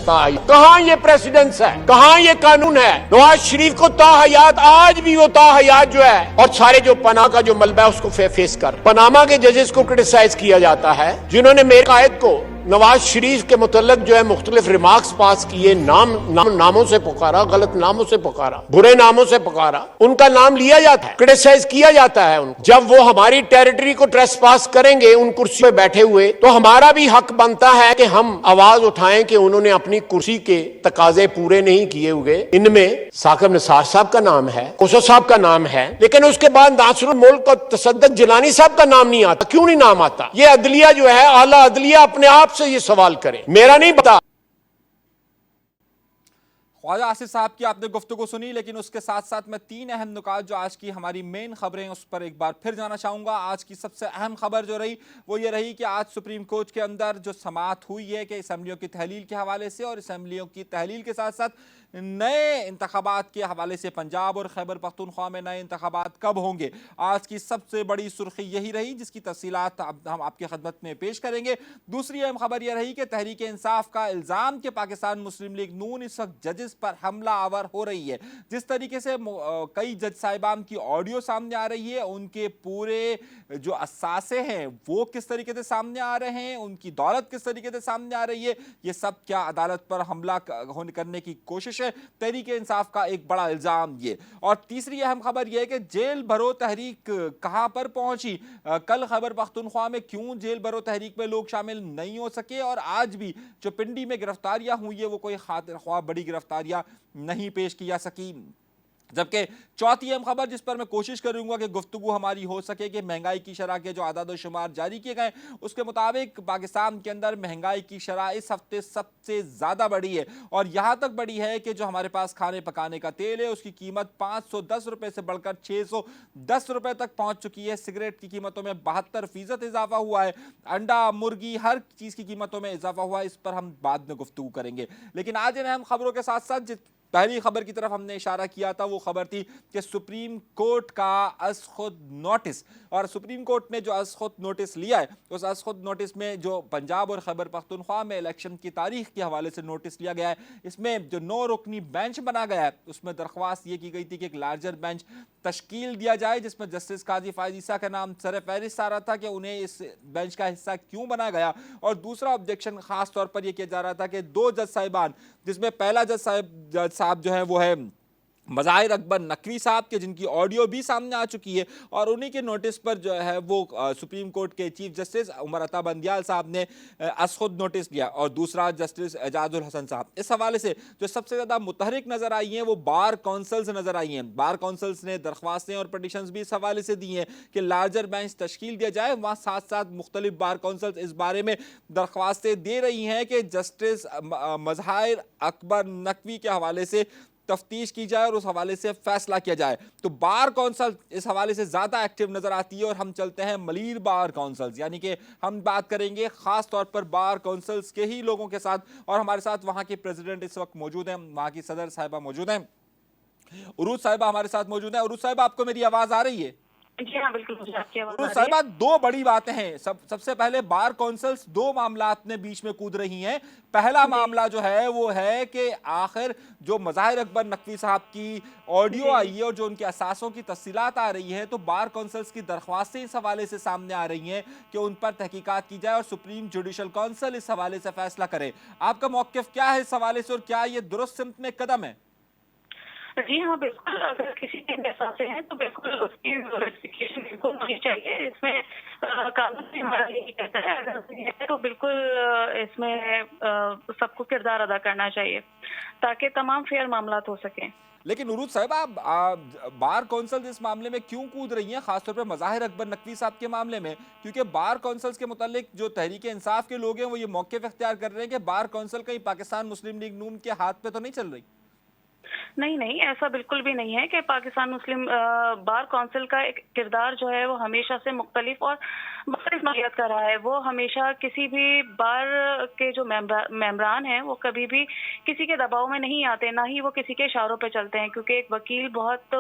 कहां ये प्रेसिडेंस है, कहां ये कानून है? नवाज शरीफ को ताहयात, आज भी वो ताहयात जो है, और सारे जो पनाह का जो मलबा है उसको फेस कर, पनामा के जजेस को क्रिटिसाइज किया जाता है, जिन्होंने मेरे कायद को नवाज शरीफ के मुतल्लक जो है मुख्तलिफ रिमार्क्स पास किए, नामों से पुकारा, गलत नामों से पुकारा, बुरे नामों से पुकारा, उनका नाम लिया जाता है, क्रिटिसाइज किया जाता है उनको। जब वो हमारी टेरिटरी को ट्रेसपास करेंगे उन कुर्सी पे बैठे हुए, तो हमारा भी हक बनता है कि हम आवाज उठाएं कि उन्होंने अपनी कुर्सी के तकाजे पूरे नहीं किए हुए। इनमें साकिब निसार साहब का नाम है, कोसो साहब का नाम है, लेकिन उसके बाद नासरुल मुल्क और तसद्दुक जिलानी साहब का नाम नहीं आता। क्यों नहीं नाम आता? ये अदलिया जो है, आला अदलिया अपने आप से ये सवाल करें, मेरा नहीं पता। ख्वाजा आसिफ साहब की आपने गुफ्तगू सुनी, लेकिन उसके साथ साथ मैं 3 अहम नुकात जो आज की हमारी मेन खबरें उस पर एक बार फिर जाना चाहूँगा। आज की सबसे अहम खबर जो रही वो ये रही कि आज सुप्रीम कोर्ट के अंदर जो समाअत हुई है कि असम्बलियों की तहलील के हवाले से, और असम्बलियों की तहलील के साथ साथ नए इंतखाबात के हवाले से पंजाब और खैबर पख्तूनख्वा में नए इंतखाबात कब होंगे, आज की सबसे बड़ी सुर्खी यही रही, जिसकी तफसीलात हम आपकी खिदमत में पेश करेंगे। दूसरी अहम खबर यह रही कि तहरीक इंसाफ का इल्ज़ाम कि पाकिस्तान मुस्लिम लीग नून इस वक्त जजेस पर हमला आवर हो रही है। जिस तरीके से कई जज साहिबान की ऑडियो सामने आ रही है, उनके पूरे जो असासे हैं वो किस तरीके से सामने आ रहे हैं, उनकी दौलत किस तरीके से सामने आ रही है, ये सब क्या अदालत पर हमला करने की कोशिश है? तहरीक इंसाफ का एक बड़ा इल्जाम ये। और तीसरी अहम खबर यह है कि जेल भरो तहरीक कहां पर पहुंची। कल खैबर पख्तूनख्वा में क्यों जेल भरो तहरीक में लोग शामिल नहीं हो सके, और आज भी जो पिंडी में गिरफ्तारियां हुई है वो कोई खातिर ख्वाह बड़ी गिरफ्तारियां नहीं पेश की जा सकी। जबकि चौथी अहम खबर जिस पर मैं कोशिश करूंगा कि गुफ्तगू हमारी हो सके कि महंगाई की शरह के जो आदाद व शुमार जारी किए गए, उसके मुताबिक पाकिस्तान के अंदर महंगाई की शरह इस हफ्ते सबसे ज़्यादा बढ़ी है, और यहाँ तक बढ़ी है कि जो हमारे पास खाने पकाने का तेल है उसकी कीमत 510 रुपये से बढ़कर 610 रुपये तक पहुँच चुकी है। सिगरेट की कीमतों में 72% इजाफा हुआ है। अंडा, मुर्गी, हर चीज़ की कीमतों में इजाफा हुआ है। इस पर हम बाद में गुफ्तगू करेंगे, लेकिन आज इन अहम खबरों के साथ साथ पहली खबर की तरफ हमने इशारा किया था, वो खबर थी कि सुप्रीम कोर्ट का अज़ खुद नोटिस, और सुप्रीम कोर्ट ने जो अज़ खुद नोटिस लिया है, उस अज़ खुद नोटिस में जो पंजाब और खैबर पख्तूनख्वा में इलेक्शन की तारीख के हवाले से नोटिस लिया गया है, इसमें जो 9 रुकनी बेंच बना गया है, उसमें दरख्वास्त ये की गई थी कि एक लार्जर बेंच तश्कील दिया जाए, जिसमें जस्टिस काजी फायद ईसा का नाम सर फहरिस्त आ रहा था कि उन्हें इस बेंच का हिस्सा क्यों बना गया। और दूसरा ऑब्जेक्शन खास तौर पर यह किया जा रहा था कि 2 जज साहिबान, जिसमें पहला जज साहब जो है वो है मज़ाहिर अकबर नकवी साहब के, जिनकी ऑडियो भी सामने आ चुकी है, और उन्हीं के नोटिस पर जो है वो सुप्रीम कोर्ट के चीफ जस्टिस उमर अता बंदियाल साहब ने अज़ खुद नोटिस दिया, और दूसरा जस्टिस एजाजुल हसन साहब। इस हवाले से जो सबसे ज़्यादा मुतहरिक नज़र आई हैं वो बार काउंसिल से नज़र आई हैं। बार काउंसिल्स ने दरख्वास्तें और पटिशन्स भी इस हवाले से दी हैं कि लार्जर बेंच तश्कील दिया जाए। वहाँ साथ साथ मुख्तलिफ बार काउंसिल्स इस बारे में दरख्वास्तें दे रही हैं कि जस्टिस मज़ाहिर अकबर नकवी के हवाले से तफ्तीश की जाए और उस हवाले से फैसला किया जाए। तो बार काउंसिल इस हवाले से ज़्यादा एक्टिव नज़र आती है। और हम चलते हैं मलीर बार काउंसिल्स, यानी कि हम बात करेंगे ख़ास तौर पर बार काउंसिल्स के ही लोगों के साथ, और हमारे साथ वहाँ के प्रेसिडेंट इस वक्त मौजूद हैं, वहाँ की सदर साहिबा मौजूद हैं, उरूज साहिबा हमारे साथ मौजूद हैं। उरूज साहिबा, आपको मेरी आवाज़ आ रही है? जी हाँ, बिल्कुल मुझे आपकी आवाज़ आ रही है। साहिबा, 2 बड़ी बातें हैं। सबसे पहले बार काउंसिल्स 2 मामलात में बीच में कूद रही हैं। पहला मामला जो है वो है कि आखिर जो मज़ाहिर अकबर नकवी साहब की ऑडियो आई है और जो उनके असासों की तफसीलात आ रही है, तो बार काउंसिल्स की दरख्वास्तें इस हवाले से सामने आ रही हैं कि उन पर तहकीकात की जाए और सुप्रीम जुडिशल काउंसिल इस हवाले से फैसला करे। आपका मौक़िफ़ क्या है इस हवाले से, और क्या ये दुरुस्त सिमत में कदम है? जी हाँ, बिल्कुल। अगर किसी के एहसासे हैं तो बिल्कुल उसकी वेरिफिकेशन बिल्कुल होनी चाहिए। इसमें कानून भी हमारा यही कहता है, अगर है तो बिल्कुल इसमें सबको किरदार अदा करना चाहिए ताकि तमाम फेयर मामलात हो सकें। लेकिन उरूज साहब, आप बार काउंसिल इस मामले में क्यों कूद रही हैं, खासतौर पर मज़ाहिर अकबर नकवी साहब के मामले में? क्योंकि बार काउंसिल्स के मुतालिक जो तहरीक इंसाफ के लोग हैं वो ये मौक़िफ़ इख्तियार कर रहे हैं कि बार काउंसिल कहीं पाकिस्तान मुस्लिम लीग नून के हाथ पे तो नहीं चल रही। नहीं, ऐसा बिल्कुल भी नहीं है कि पाकिस्तान मुस्लिम बार काउंसिल का एक किरदार जो है वो हमेशा से मुख्तलिफ और मुख्तलिफ नौयत का रहा है। वो हमेशा किसी भी बार के जो मेंबरान हैं वो कभी भी किसी के दबाव में नहीं आते, ना ही वो किसी के इशारों पे चलते हैं, क्योंकि एक वकील बहुत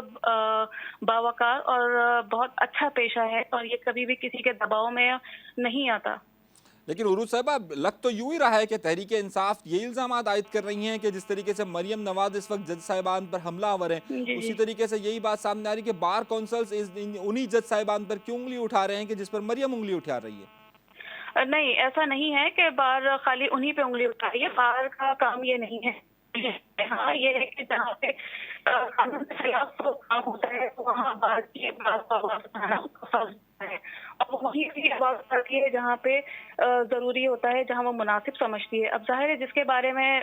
बावकार और बहुत अच्छा पेशा है और ये कभी भी किसी के दबाव में नहीं आता। लेकिन उरूज साहब, लग तो यूं ही रहा है कि तहरीक इंसाफ ये इल्ज़ाम आयद कर रही हैं कि जिस तरीके से मरियम नवाज इस वक्त जज साहिबान पर हमलावर हैं, उसी तरीके से यही बात सामने आ रही है कि बार काउंसिल्स उन्हीं जज साहिबान पर क्यों उंगली उठा रहे हैं कि जिस पर मरियम उंगली उठा रही है। नहीं, ऐसा नहीं है कि बार खाली उन्हीं पे उंगली उठा रही है। बार का काम ये नहीं है। हाँ, ये है कि जहाँ पे कानून के खिलाफ काम होता है वहाँ बार की आवाज़ उठाना उसका फर्ज है, और वहीं की आवाज़ उठाती है जहाँ पे ज़रूरी होता है, जहाँ वो मुनासिब समझती है। अब जाहिर है जिसके बारे में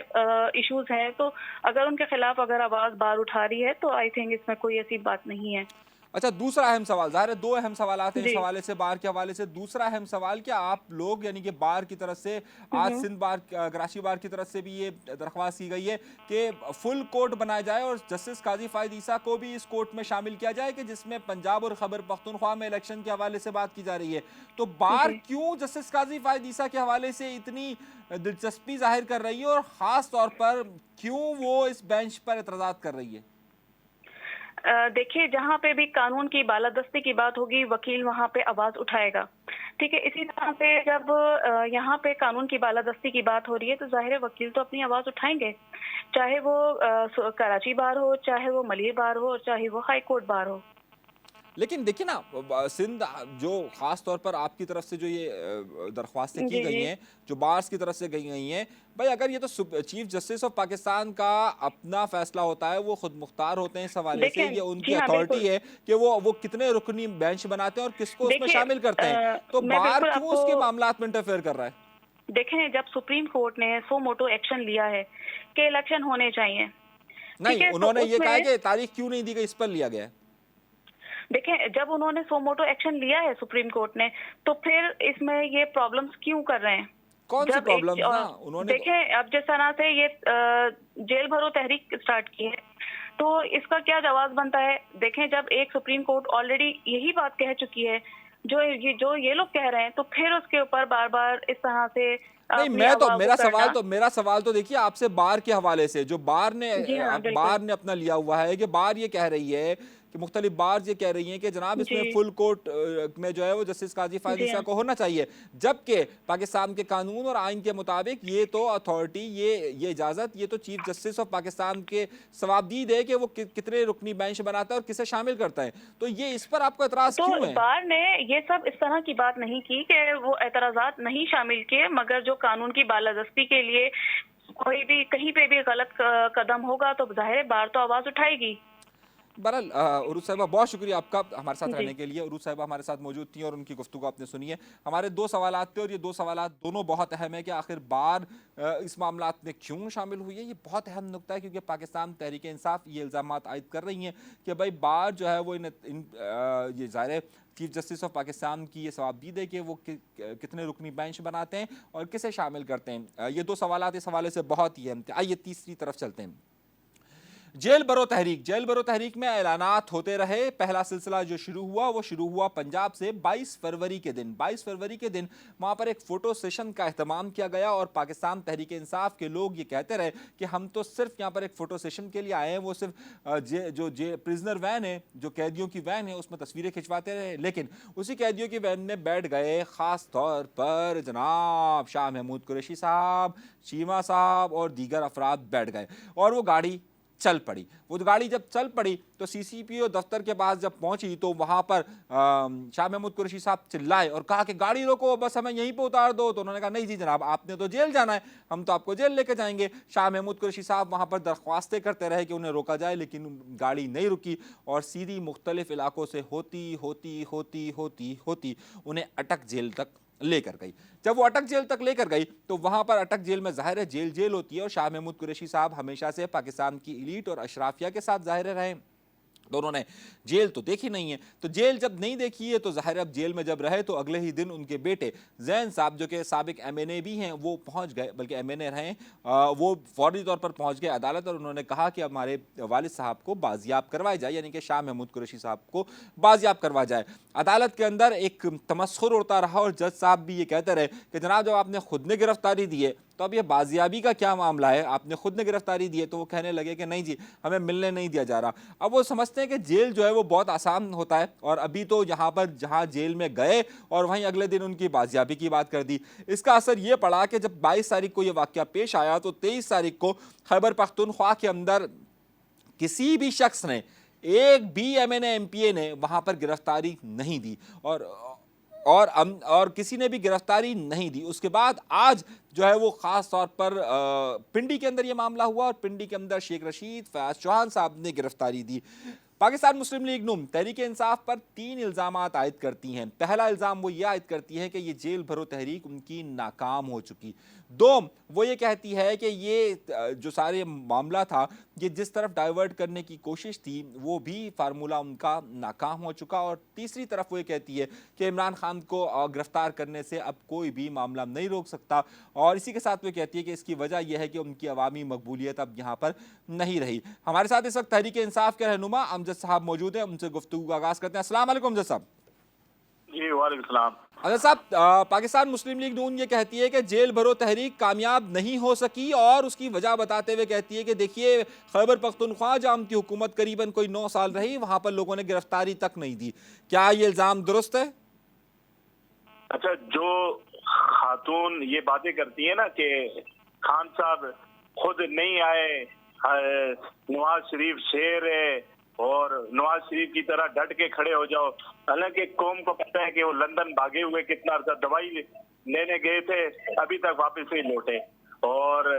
इश्यूज हैं, तो अगर उनके खिलाफ अगर आवाज़ बार उठा रही है तो आई थिंक इसमें कोई ऐसी बात नहीं है। अच्छा, दूसरा अहम सवाल, ज़ाहिर है 2 अहम सवाल आते हैं इस हवाले से, बार के हवाले से। दूसरा अहम सवाल, क्या आप लोग यानी कि बार की तरफ से आज सिंध बार, कराची बार की तरफ से भी ये दरख्वास्त की गई है कि फुल कोर्ट बनाया जाए और जस्टिस काजी फायद ईसा को भी इस कोर्ट में शामिल किया जाए कि जिसमें पंजाब और खैबर पख्तूनख्वा में इलेक्शन के हवाले से बात की जा रही है। तो बार क्यों जस्टिस काजी फायद ईसा के हवाले से इतनी दिलचस्पी जाहिर कर रही है, और ख़ास तौर पर क्यों वो इस बेंच पर एतराज़ात कर रही है? देखिए, जहाँ पे भी कानून की बालादस्ती की बात होगी वकील वहाँ पे आवाज़ उठाएगा, ठीक है। इसी तरह से जब यहाँ पे कानून की बालादस्ती की बात हो रही है तो जाहिर है वकील तो अपनी आवाज़ उठाएंगे, चाहे वो कराची बार हो, चाहे वो मलिर बार हो, चाहे वो हाई कोर्ट बार हो। लेकिन देखिए ना, सिंध जो ख़ास तौर पर आपकी तरफ से जो ये दरख्वास्तें की गई हैं, जो बार्स की तरफ से गई हैं, भाई अगर ये तो चीफ जस्टिस ऑफ पाकिस्तान का अपना फैसला होता है, वो खुद मुख्तार होते हैं इस हवाले से, ये उनकी अथॉरिटी है कि वो कितने रुकनी बेंच बनाते हैं और किसको उसमें शामिल करते हैं। तो बार क्यों उसके मामलात में इंटरफेयर कर रहा है? देखें, जब सुप्रीम कोर्ट ने सो मोटो एक्शन लिया है कि इलेक्शन होने चाहिए, नहीं, उन्होंने ये कहा कि तारीख क्यों नहीं दी गई, इस पर लिया गया। देखें, जब उन्होंने सो मोटो एक्शन लिया है सुप्रीम कोर्ट ने, तो फिर इसमें ये प्रॉब्लम्स क्यों कर रहे हैं? कौन सी प्रॉब्लम्स ना उन्होंने? देखें, अब जिस तरह से ये जेल भरो तहरीक स्टार्ट की है, तो इसका क्या जवाब बनता है? देखें, जब एक सुप्रीम कोर्ट ऑलरेडी यही बात कह चुकी है जो ये लोग कह रहे हैं, तो फिर उसके ऊपर बार बार इस तरह से नहीं, अपनी मैं तो आवाज़ मेरा सवाल तो देखिए आपसे बार के हवाले से, जो बार ने जी हाँ, बिल्कुल। बार ने अपना लिया हुआ है कि बार ये कह रही है कि मुख्तलिफ बार ये कह रही हैं कि जनाब इसमें जी। फुल कोर्ट में जो है वो जस्टिस काजी फायद जी ईसा हाँ। को होना चाहिए, जबकि पाकिस्तान के कानून और आइन के मुताबिक ये तो अथॉरिटी, ये इजाज़त ये तो चीफ जस्टिस ऑफ पाकिस्तान के सवाबदीद है कि वो कितने रुकनी बेंच बनाता है और किसे शामिल करता है। तो ये इस पर आपको एतराज़ तो क्यों है? बार ने ये सब इस तरह की बात नहीं की कि वो एतराज़ात नहीं शामिल किए, मगर जो कानून की बालादस्ती के लिए कोई भी कहीं पे भी गलत कदम होगा तो जाहिर है बार तो आवाज़ उठाएगी। बहरहाल उरूज साहिबा, बहुत शुक्रिया आपका हमारे साथ जी। रहने के लिए। उरूज साहिबा हमारे साथ मौजूद थी और उनकी गुफ्तगू आपने सुनी है। हमारे दो सवालात थे और ये दो सवालात दोनों बहुत अहम है कि आखिर बार इस मामलात में क्यों शामिल हुई है। ये बहुत अहम नुकता है क्योंकि पाकिस्तान तहरीक इंसाफ ये इल्ज़ामात आयद कर रही हैं कि भाई बार जो है वो ये ज़ाहिर है चीफ जस्टिस ऑफ पाकिस्तान की ये सवाबदीद है कि वो कितने रुकनी बेंच बनाते हैं और किसे शामिल करते हैं। ये दो सवालात इस हवाले से बहुत ही अहम थे। आइए तीसरी तरफ चलते हैं। जेल भरो तहरीक में ऐलानात होते रहे। पहला सिलसिला जो शुरू हुआ पंजाब से 22 फरवरी के दिन वहाँ पर एक फ़ोटो सेशन का एहतमाम किया गया और पाकिस्तान तहरीक इंसाफ के लोग ये कहते रहे कि हम तो सिर्फ यहाँ पर एक फ़ोटो सेशन के लिए आए हैं। वो सिर्फ जो प्रिजनर वैन है, जो कैदियों की वैन है, उसमें तस्वीरें खिंचवाते रहे, लेकिन उसी कैदियों की वैन में बैठ गए ख़ास तौर पर जनाब शाह महमूद कुरैशी साहब, चीमा साहब और दीगर अफराद बैठ गए और वो गाड़ी चल पड़ी। वो गाड़ी जब चल पड़ी तो सीसीपीओ दफ्तर के पास जब पहुंची तो वहां पर शाह महमूद कुरैशी साहब चिल्लाए और कहा कि गाड़ी रोको, बस हमें यहीं पे उतार दो। तो उन्होंने कहा नहीं जी जनाब, आपने तो जेल जाना है, हम तो आपको जेल लेके जाएंगे। शाह महमूद कुरैशी साहब वहां पर दरख्वास्तें करते रहे कि उन्हें रोका जाए, लेकिन गाड़ी नहीं रुकी और सीधी मुख्तलिफ इलाकों से होती उन्हें अटक जेल तक लेकर गई। जब वो अटक जेल तक लेकर गई तो वहां पर अटक जेल में जाहिर है जेल होती है और शाह महमूद कुरैशी साहब हमेशा से पाकिस्तान की एलीट और अशराफिया के साथ जाहिर रहे, तो उन्होंने जेल तो देखी नहीं है। तो जेल जब नहीं देखी है तो जाहिर अब जेल में जब रहे तो अगले ही दिन उनके बेटे जैन साहब जो कि साबिक एमएनए भी हैं वो पहुंच गए, बल्कि एमएनए रहे, वो फौरी तौर पर पहुंच गए अदालत और उन्होंने कहा कि हमारे वालिद साहब को बाजियाब करवाया जाए, यानी कि शाह महमूद कुरैशी साहब को बाजियाब करवाया जाए। अदालत के अंदर एक तमस्खुर उड़ता रहा और जज साहब भी ये कहते रहे कि जनाब जब आपने खुद ने गिरफ्तारी दी है तो अब ये बाजियाबी का क्या मामला है, आपने खुद ने गिरफ्तारी दी है। तो वो कहने लगे कि नहीं जी, हमें मिलने नहीं दिया जा रहा। अब वो समझते हैं कि जेल जो है वो बहुत आसान होता है और अभी तो यहाँ पर जहाँ जेल में गए और वहीं अगले दिन उनकी बाजियाबी की बात कर दी। इसका असर ये पड़ा कि जब 22 तारीख को ये वाक़या पेश आया तो 23 तारीख को खैबर पख्तूनख्वा के अंदर किसी भी शख्स ने, एक भी एमएनए एमपीए ने वहाँ पर गिरफ्तारी नहीं दी और किसी ने भी गिरफ्तारी नहीं दी। उसके बाद आज जो है वो ख़ास तौर पर पिंडी के अंदर ये मामला हुआ और पिंडी के अंदर शेख रशीद फयाज चौहान साहब ने गिरफ्तारी दी। पाकिस्तान मुस्लिम लीग नून तहरीक इंसाफ पर 3 इल्ज़ामात आयद करती हैं। पहला इल्ज़ाम वो ये आयद करती है कि ये जेल भरो तहरीक उनकी नाकाम हो चुकी। 2, वो ये कहती है कि ये जो सारे मामला था ये जिस तरफ डाइवर्ट करने की कोशिश थी वो भी फार्मूला उनका नाकाम हो चुका। और तीसरी तरफ वो ये कहती है कि इमरान खान को गिरफ्तार करने से अब कोई भी मामला नहीं रोक सकता और इसी के साथ वो कहती है कि इसकी वजह यह है कि उनकी अवामी मकबूलियत अब यहाँ पर नहीं रही। हमारे साथ इस वक्त तहरीक इंसाफ के रहनुमा अमजद साहब मौजूद हैं, उनसे गुफ्तगू का आगाज़ करते हैं। अस्सलाम वालेकुम अमजद साहब। जी वालेकुम सलाम। अगर साहब, पाकिस्तान मुस्लिम लीग नून ये कहती है कि जेल भरो तहरीक कामयाब नहीं हो सकी और उसकी वजह बताते हुए कहती है कि देखिए खैबर पख्तूनख्वा जहाँ उनकी हुकूमत करीबन कोई 9 साल रही वहाँ पर लोगों ने गिरफ्तारी तक नहीं दी। क्या ये इल्ज़ाम दुरुस्त है? अच्छा, जो खातून ये बातें करती है ना कि खान साहब खुद नहीं आए, नवाज शरीफ शेर है और नवाज शरीफ की तरह डट के खड़े हो जाओ, हालांकि कौम को पता है कि वो लंदन भागे हुए कितना अर्सा दवाई लेने गए थे, अभी तक वापस नहीं लौटे। और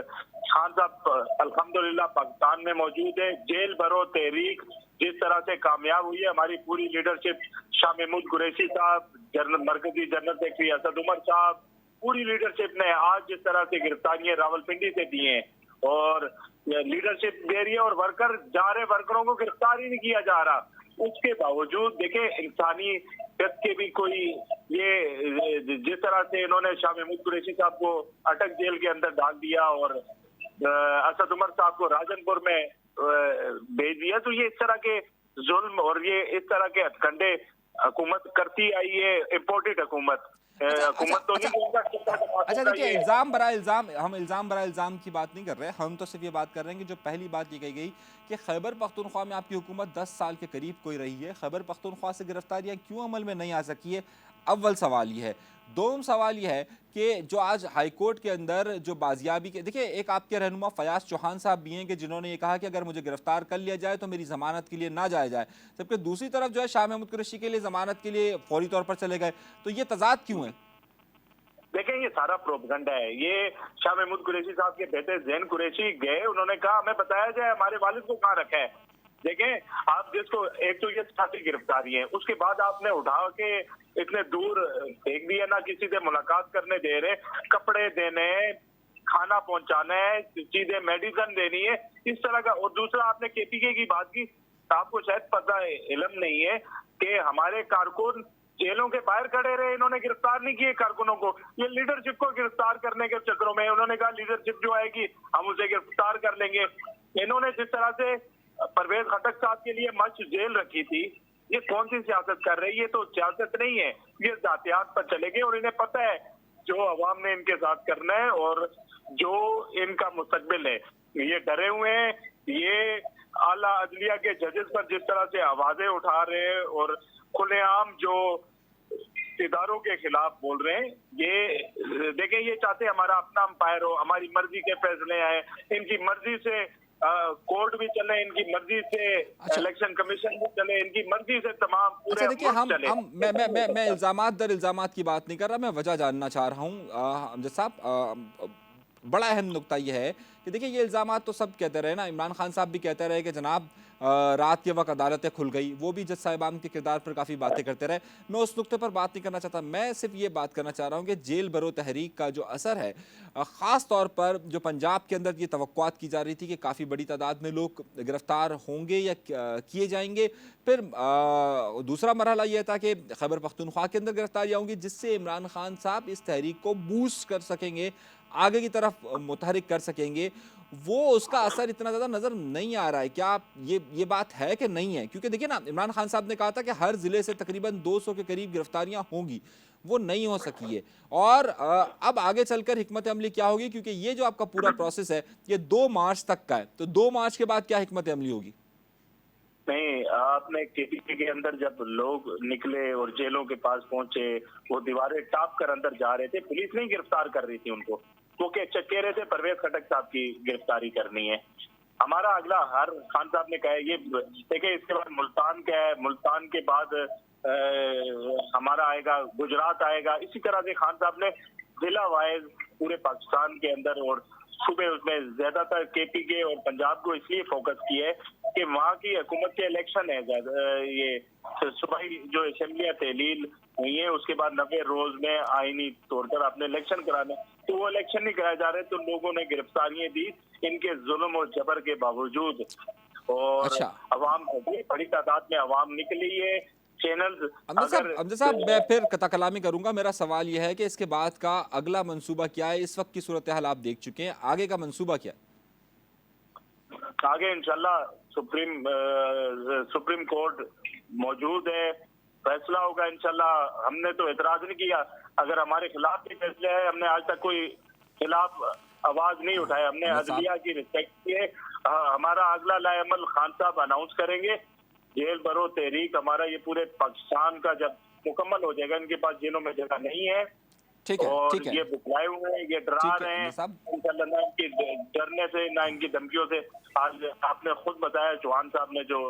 खान साहब अल्हम्दुलिल्लाह पाकिस्तान में मौजूद है। जेल भरो तहरीक जिस तरह से कामयाब हुई है, हमारी पूरी लीडरशिप, शाह महमूद कुरैशी साहब, मरकजी जनरल सेक्रेटरी असद उमर साहब, पूरी लीडरशिप ने आज जिस तरह से गिरफ्तारियां रावलपिंडी से दी हैं और लीडरशिप दे रही है और वर्कर जा रहे, वर्करों को गिरफ्तार ही नहीं किया जा रहा। उसके बावजूद देखे इंसानी के भी कोई ये जिस तरह से इन्होंने शाह महमूद कुरैशी साहब को अटक जेल के अंदर डाल दिया और असद उमर साहब को राजनपुर में भेज दिया, तो ये इस तरह के जुल्म और ये इस तरह के हथकंडे हुकूमत करती आई है, इम्पोर्टेड हुकूमत हुकूमत तो नहीं होगा। अच्छा देखिए, इल्ज़ाम बरा इल्ज़ाम, हम इल्ज़ाम बरा इल्ज़ाम की बात नहीं कर रहे, हम तो सिर्फ ये बात कर रहे हैं कि जो पहली बात ये कही गई कि खैबर पख्तूनख्वा में आपकी हुकूमत 10 साल के करीब कोई रही है, खैबर पख्तूनख्वा से गिरफ्तारियां क्यों अमल में नहीं आ सकी है? अव्वल सवाल ये है। दोम सवाल ये है कि जो आज हाई कोर्ट के अंदर जो बाजियाबी के, देखिए एक आपके रहनुमा फयाज चौहान साहब भी हैं कि जिन्होंने ये कहा कि अगर मुझे गिरफ्तार कर लिया जाए तो मेरी ज़मानत के लिए ना जाया जाए, जबकि दूसरी तरफ जो है शाह महमूद कुरैशी के लिए ज़मानत के लिए फौरी तौर पर चले गए, तो ये तजाद क्यों है? देखें, ये सारा प्रोपगंडा है। ये शाह महमूद कुरैशी साहब के बेटे जैन कुरैशी गए, उन्होंने कहा हमें बताया जाए हमारे वालिद को कहाँ रखा है। देखें, आप जिसको एक तो ये साथी गिरफ्तारी है, उसके बाद आपने उठा के इतने दूर फेंक दिया, ना किसी से मुलाकात करने दे रहे, कपड़े देने, खाना पहुंचाना है, चीजें मेडिसिन देनी है, इस तरह का। और दूसरा आपने केपीके की बात की, आपको शायद पता है, इल्म नहीं है कि हमारे कारकुन जेलों के बाहर खड़े रहे, इन्होंने गिरफ्तार नहीं किए कारकुनों को। ये लीडरशिप को गिरफ्तार करने के चक्करों में उन्होंने कहा लीडरशिप जो आएगी हम उसे गिरफ्तार कर लेंगे। इन्होंने जिस तरह से परवेज खटक साहब के लिए मस्त जेल रखी थी, ये कौन सी सियासत कर रही है? ये तो सियासत नहीं है, ये जातियात पर चले गए। और इन्हें पता है जो अवाम ने इनके साथ करना है और जो इनका मुस्तकबिल है। ये डरे हुए हैं, ये आला अदलिया के जजेस पर जिस तरह से आवाजें उठा रहे हैं और खुलेआम जो इदारों के खिलाफ बोल रहे हैं, ये देखें, ये चाहते हमारा अपना अंपायर हो, हमारी मर्जी के फैसले आए, इनकी मर्जी से कोर्ट भी चले, इनकी मर्जी से इलेक्शन कमीशन भी चले, इनकी मर्जी से तमाम पूरे। अच्छा देखिए, मैं इल्जामात दर इल्जामात की बात नहीं कर रहा, मैं वजह जानना चाह रहा हूँ अमजद साहब। बड़ा अहम नुक्ता यह है कि देखिए ये इल्ज़ामात तो सब कहते रहे ना, इमरान खान साहब भी कहते रहे कि जनाब रात के वक्त अदालतें खुल गई, वो भी जज साहिबान के किरदार पर काफ़ी बातें करते रहे। मैं उस नुक्ते पर बात नहीं करना चाहता, मैं सिर्फ ये बात करना चाह रहा हूँ कि जेल बरो तहरीक का जो असर है, ख़ास तौर पर जो पंजाब के अंदर ये तवक्कुआत की जा रही थी कि काफ़ी बड़ी तादाद में लोग गिरफ़्तार होंगे या किए जाएंगे। फिर दूसरा मरहला यह था कि खैबर पख्तूनख्वा के अंदर गिरफ्तारियाँ होंगी, जिससे इमरान खान साहब इस तहरीक को बूस्ट कर सकेंगे, आगे की तरफ मुतहरिक कर सकेंगे। वो उसका असर इतना ज़्यादा नज़र नहीं आ रहा है। क्या ये बात है कि नहीं है? क्योंकि देखिए ना, इमरान खान साहब ने कहा था कि हर ज़िले से तकरीबन 200 के करीब गिरफ्तारियां होंगी, वो नहीं हो सकी है। और अब आगे चलकर हिकमत अमली क्या होगी? क्योंकि ये जो आपका पूरा प्रोसेस है ये 2 मार्च तक का है, तो 2 मार्च के बाद क्या हिकमत अमली होगी? नहीं, आपने केपीके के अंदर जब लोग निकले और जेलों के पास पहुंचे, वो दीवारें टाप कर अंदर जा रहे थे, पुलिस नहीं गिरफ्तार कर रही थी उनको, वो कह रहे थे परवेज खटक साहब की गिरफ्तारी करनी है। हमारा अगला हर खान साहब ने कहा है, ये देखिए इसके बाद मुल्तान क्या है, मुल्तान के बाद हमारा आएगा गुजरात आएगा। इसी तरह से खान साहब ने जिला वाइज पूरे पाकिस्तान के अंदर और सुबह उसमें ज्यादातर केपीके और पंजाब को इसलिए फोकस किया है कि वहाँ की हुकूमत के इलेक्शन है। ये सुबह जो असेंबलियाँ तहलील हुई है, उसके बाद 90 रोज में आईनी तौर पर अपने इलेक्शन कराने, तो वो इलेक्शन नहीं कराए जा रहे, तो लोगों ने गिरफ्तारियां दी इनके जुल्म और जबर के बावजूद। और अवाम बड़ी तादाद में अवाम निकली है। अमजद साहब, मैं फिर कलामी करूंगा। मेरा सवाल यह है कि इसके बाद का अगला मंसूबा क्या है? इस वक्त की सूरत हाल आप देख चुके हैं, आगे का मंसूबा क्या है? आगे इंशाल्लाह सुप्रीम कोर्ट मौजूद है, फैसला होगा इंशाल्लाह। हमने तो एतराज नहीं किया, अगर हमारे खिलाफ भी फैसले है, हमने आज तक कोई खिलाफ आवाज नहीं उठाया, हमने अदलिया की रिस्पेक्ट की है। हमारा अगला लाएअमल खान साहब अनाउंस करेंगे। जेल बरो तहरीक हमारा ये पूरे पाकिस्तान का जब मुकम्मल हो जाएगा, इनके पास जेलों में जगह नहीं है। ठीक है, और ठीक है। ये बुकलाए हुए हैं, ये डरा रहे हैं, इंशाल्लाह ना इनकी डरने से ना इनकी धमकियों से। आज आपने खुद बताया, चौहान साहब ने जो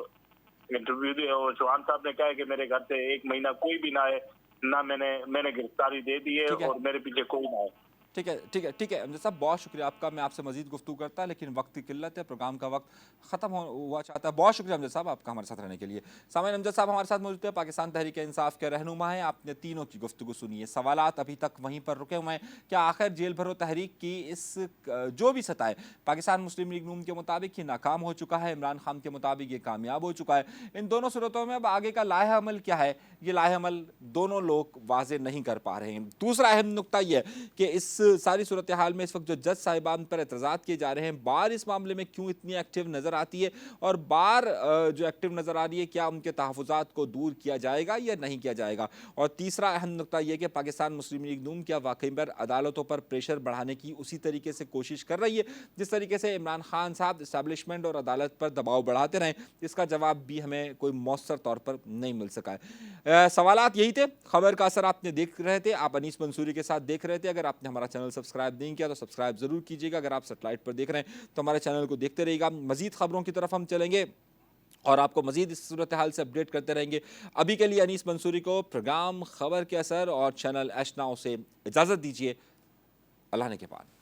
इंटरव्यू दिया, और चौहान साहब ने कहा है कि मेरे घर से 1 महीना कोई भी ना आए, ना मैंने गिरफ्तारी दे दी है और मेरे पीछे कोई ना है। ठीक है, ठीक है, ठीक है अमजद साहब, बहुत शुक्रिया आपका। मैं आपसे मजीद गुफ्तगू करता है, लेकिन वक्त की किल्लत है, प्रोग्राम का वक्त ख़त्म हुआ चाहता है। बहुत शुक्रिया अमजद साहब आपका हमारे साथ रहने के लिए। सामईन, अमजद साहब हमारे साथ मौजूद है, पाकिस्तान तहरीक इंसाफ के रहनुमा हैं। आपने तीनों की गुफ्तगू सुनी है, सवालात अभी तक वहीं पर रुके हुए हैं। क्या आखिर जेल भरो तहरीक की इस जो भी सतह है, पाकिस्तान मुस्लिम लीग नून के मुताबिक ये नाकाम हो चुका है, इमरान खान के मुताबिक ये कामयाब हो चुका है? इन दोनों सूरतों में अब आगे का लाहे अमल क्या है, ये लाहे अमल दोनों लोग वाज़ेह नहीं कर पा रहे हैं। दूसरा अहम नुकता यह है कि इस ساری صورتحال میں اس وقت جو جج صاحبان پر اعتراضات کیے جا رہے ہیں، بار اس معاملے میں کیوں اتنی ایکٹیو نظر آتی ہے، اور بار جو ایکٹیو نظر آ رہی ہے کیا ان کے تحفظات کو دور کیا جائے گا یا نہیں کیا جائے گا؟ اور تیسرا اہم نقطہ یہ کہ پاکستان مسلم لیگ نون کیا واقعی پر عدالتوں پر پریشر بڑھانے کی اسی طریقے سے کوشش کر رہی ہے جس طریقے سے عمران خان صاحب اسٹیبلشمنٹ اور عدالت پر دباؤ بڑھاتے رہیں؟ اس کا جواب بھی ہمیں کوئی مؤثر طور پر نہیں مل سکا ہے۔ سوالات یہی تھے، خبر کا اثر آپ نے دیکھ رہے تھے، آپ انیس منصوری کے ساتھ دیکھ رہے تھے۔ اگر آپ نے ہمارا چینل سبسکرائب نہیں کیا تو سبسکرائب ضرور کیجیے گا۔ اگر آپ سیٹلائٹ پر دیکھ رہے ہیں تو ہمارے چینل کو دیکھتے رہیے گا۔ مزید خبروں کی طرف ہم چلیں گے اور آپ کو مزید اس صورتحال سے اپڈیٹ کرتے رہیں گے۔ ابھی کے لیے انیس منصوری کو پروگرام خبر کے اثر اور چینل ایش ناؤ سے اجازت دیجیے۔ اللہ نے کے بعد